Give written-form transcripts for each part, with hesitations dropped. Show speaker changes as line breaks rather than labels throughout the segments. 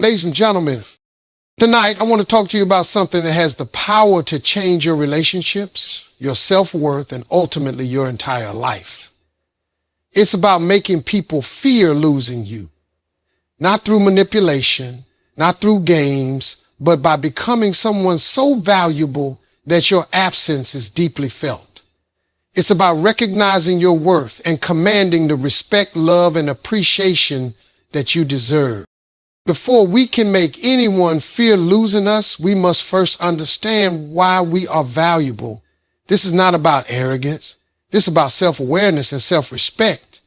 Ladies and gentlemen, tonight I want to talk to you about something that has the power to change your relationships, your self-worth, and ultimately your entire life. It's about making people fear losing you, not through manipulation, not through games, but by becoming someone so valuable that your absence is deeply felt. It's about recognizing your worth and commanding the respect, love, and appreciation that you deserve. Before we can make anyone fear losing us, we must first understand why we are valuable. This is not about arrogance. This is about self-awareness and self-respect.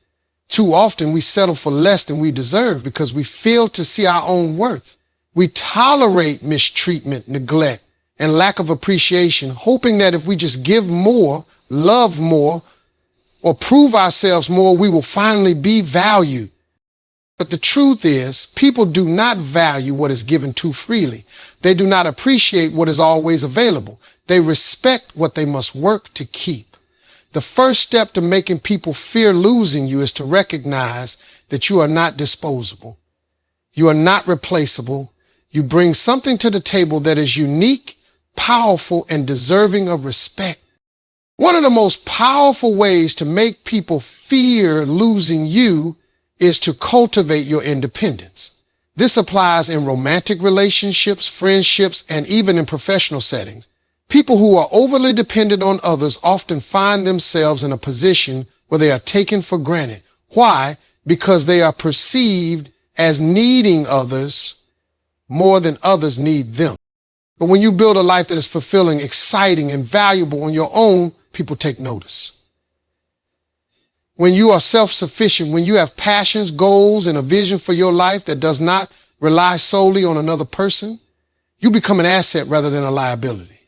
Too often we settle for less than we deserve because we fail to see our own worth. We tolerate mistreatment, neglect, and lack of appreciation, hoping that if we just give more, love more, or prove ourselves more, we will finally be valued. But the truth is, people do not value what is given too freely. They do not appreciate what is always available. They respect what they must work to keep. The first step to making people fear losing you is to recognize that you are not disposable. You are not replaceable. You bring something to the table that is unique, powerful, and deserving of respect. One of the most powerful ways to make people fear losing you is to cultivate your independence. This applies in romantic relationships, friendships, and even in professional settings. People who are overly dependent on others often find themselves in a position where they are taken for granted. Why? Because they are perceived as needing others more than others need them. But when you build a life that is fulfilling, exciting, and valuable on your own, people take notice. When you are self-sufficient, when you have passions, goals, and a vision for your life that does not rely solely on another person, you become an asset rather than a liability.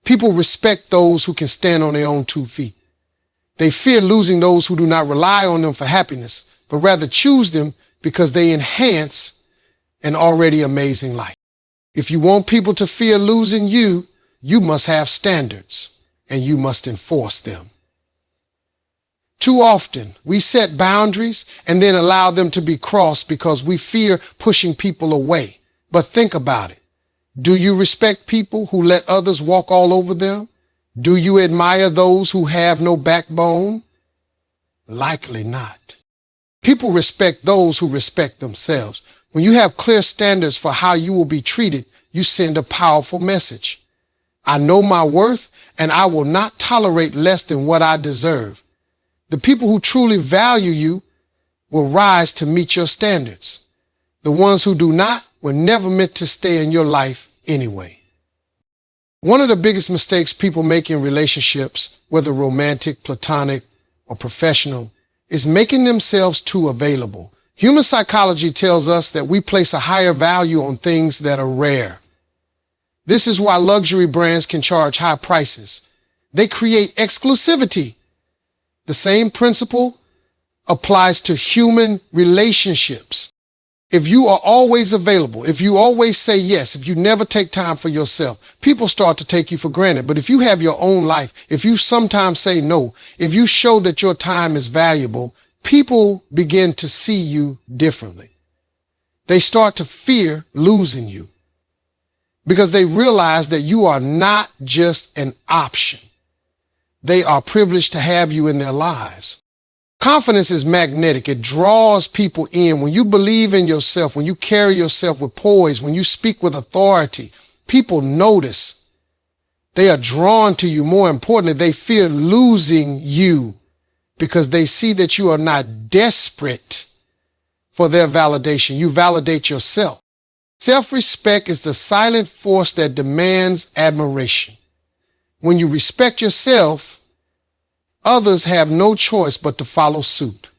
People respect those who can stand on their own 2 feet. They fear losing those who do not rely on them for happiness, but rather choose them because they enhance an already amazing life. If you want people to fear losing you, you must have standards, and you must enforce them. Too often, we set boundaries and then allow them to be crossed because we fear pushing people away. But think about it. Do you respect people who let others walk all over them? Do you admire those who have no backbone? Likely not. People respect those who respect themselves. When you have clear standards for how you will be treated, you send a powerful message. I know my worth, and I will not tolerate less than what I deserve. The people who truly value you will rise to meet your standards. The ones who do not were never meant to stay in your life anyway. One of the biggest mistakes people make in relationships, whether romantic, platonic, or professional, is making themselves too available. Human psychology tells us that we place a higher value on things that are rare. This is why luxury brands can charge high prices. They create exclusivity. The same principle applies to human relationships. If you are always available, if you always say yes, if you never take time for yourself, people start to take you for granted. But if you have your own life, if you sometimes say no, if you show that your time is valuable, people begin to see you differently. They start to fear losing you because they realize that you are not just an option. They are privileged to have you in their lives. Confidence is magnetic. It draws people in. When you believe in yourself, when you carry yourself with poise, when you speak with authority, people notice. They are drawn to you. More importantly, they fear losing you because they see that you are not desperate for their validation. You validate yourself. Self-respect is the silent force that demands admiration. When you respect yourself, others have no choice but to follow suit.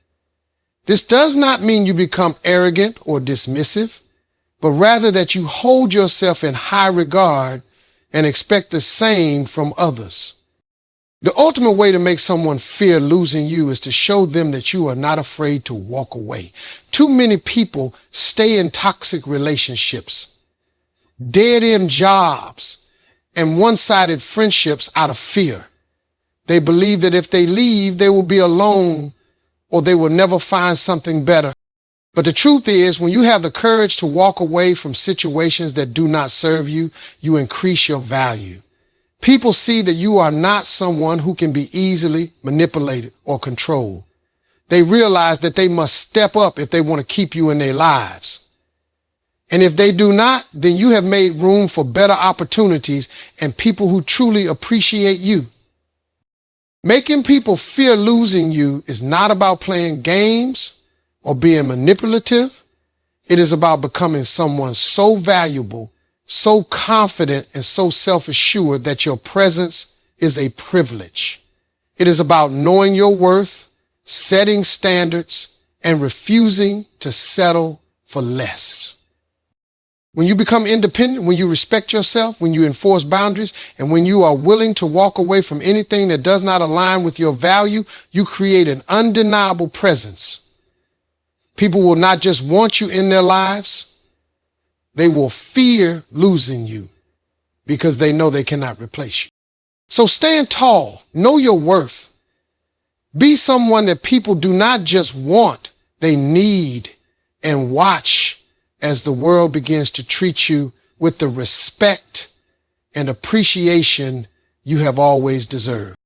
This does not mean you become arrogant or dismissive, but rather that you hold yourself in high regard and expect the same from others. The ultimate way to make someone fear losing you is to show them that you are not afraid to walk away. Too many people stay in toxic relationships, dead-end jobs, and one-sided friendships out of fear. They believe that if they leave, they will be alone or they will never find something better. But the truth is, when you have the courage to walk away from situations that do not serve you, you increase your value. People see that you are not someone who can be easily manipulated or controlled. They realize that they must step up if they want to keep you in their lives. And if they do not, then you have made room for better opportunities and people who truly appreciate you. Making people fear losing you is not about playing games or being manipulative. It is about becoming someone so valuable, so confident, and so self-assured that your presence is a privilege. It is about knowing your worth, setting standards, and refusing to settle for less. When you become independent, when you respect yourself, when you enforce boundaries, and when you are willing to walk away from anything that does not align with your value, you create an undeniable presence. People will not just want you in their lives, they will fear losing you because they know they cannot replace you. So stand tall, know your worth. Be someone that people do not just want, they need, and watch as the world begins to treat you with the respect and appreciation you have always deserved.